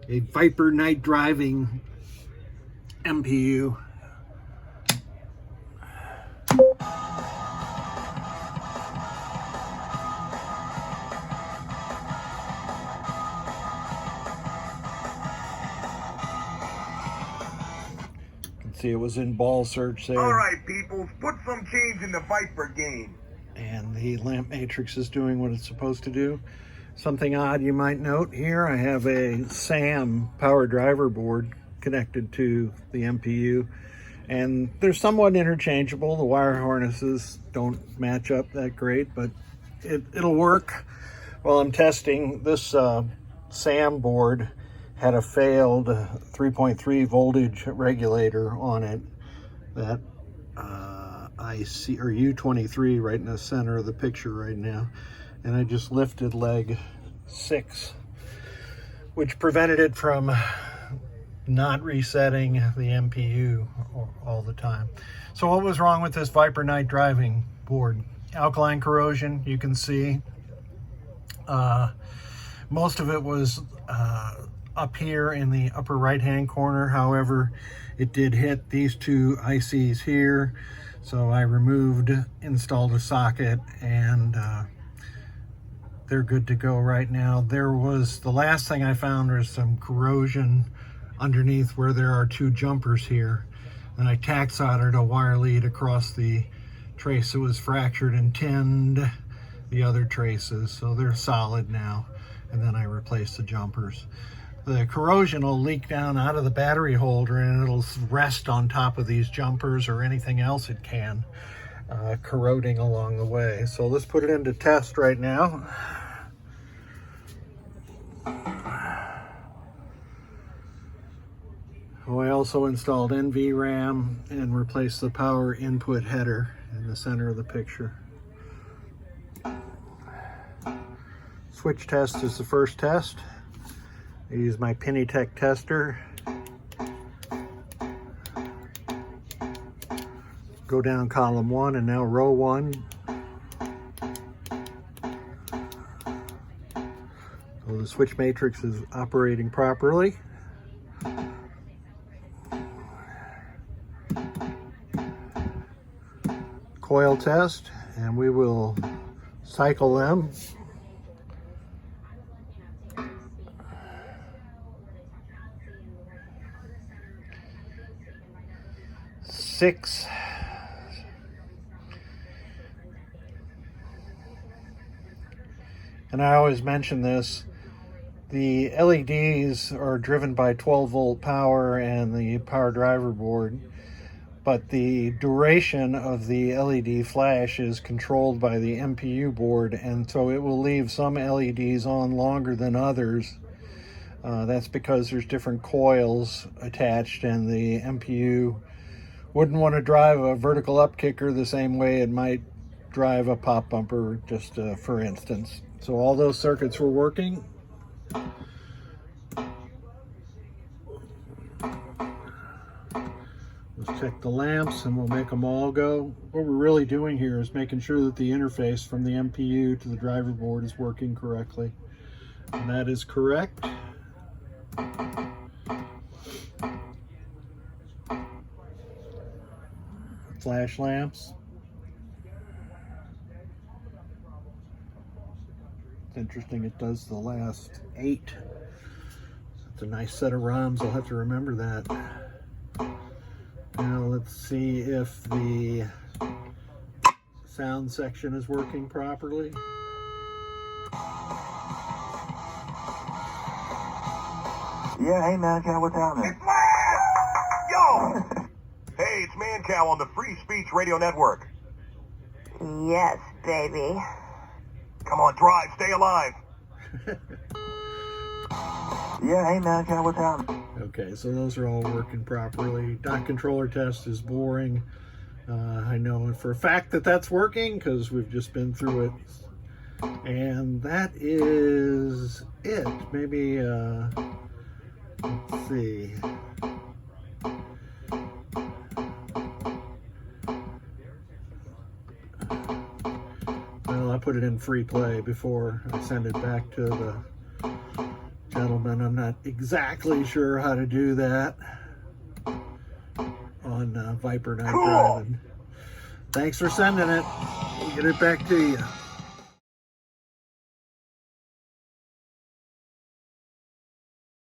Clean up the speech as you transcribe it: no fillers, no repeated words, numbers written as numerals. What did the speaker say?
a Viper Night Drivin MPU. See, it was in ball search there. All right, people, put some change in the Viper game. And the lamp matrix is doing what it's supposed to do. Something odd you might note here, I have a SAM power driver board connected to the MPU, and they're somewhat interchangeable. The wire harnesses don't match up that great, but it'll work. While I'm testing, this SAM board had a failed 3.3 voltage regulator on it that I see, or U23 right in the center of the picture right now. And I just lifted leg 6, which prevented it from not resetting the MPU all the time. So what was wrong with this Viper Night Drivin board? Alkaline corrosion, you can see. Most of it was up here in the upper right hand corner. However, it did hit these two ICs here, so I installed a socket, and they're good to go right now. The last thing I found was some corrosion underneath where there are two jumpers here, and I tack soldered a wire lead across the trace that was fractured and tinned the other traces, so they're solid now. And then I replaced the jumpers. The corrosion will leak down out of the battery holder, and it'll rest on top of these jumpers or anything else it can, corroding along the way. So let's put it into test right now. Oh, I also installed NVRAM and replaced the power input header in the center of the picture. Switch test is the first test. I use my Pennytech tester. Go down column 1 and now row 1. So the switch matrix is operating properly. Coil test, and we will cycle them. Six. And I always mention this, the LEDs are driven by 12 volt power and the power driver board, but the duration of the LED flash is controlled by the MPU board, and so it will leave some LEDs on longer than others. That's because there's different coils attached, and the MPU wouldn't want to drive a vertical up kicker the same way it might drive a pop bumper, just for instance. So all those circuits were working. Let's check the lamps and we'll make them all go. What we're really doing here is making sure that the interface from the MPU to the driver board is working correctly. And that is correct. Flash lamps. It's interesting, it does the last 8. It's a nice set of ROMs, I'll have to remember that. Now let's see if the sound section is working properly. Yeah, hey Mancow, what's happening? Yo! Hey, it's Mancow on the Free Speech Radio Network. Yes, baby. Come on, drive, stay alive. Yeah, hey Mancow, what's happening? Okay, so those are all working properly. Dot controller test is boring. I know for a fact that that's working because we've just been through it. And that is it. Maybe, let's see. Well, I put it in free play before I send it back to gentlemen. I'm not exactly sure how to do that on Viper Night Drivin. Thanks for sending it. We'll get it back to you.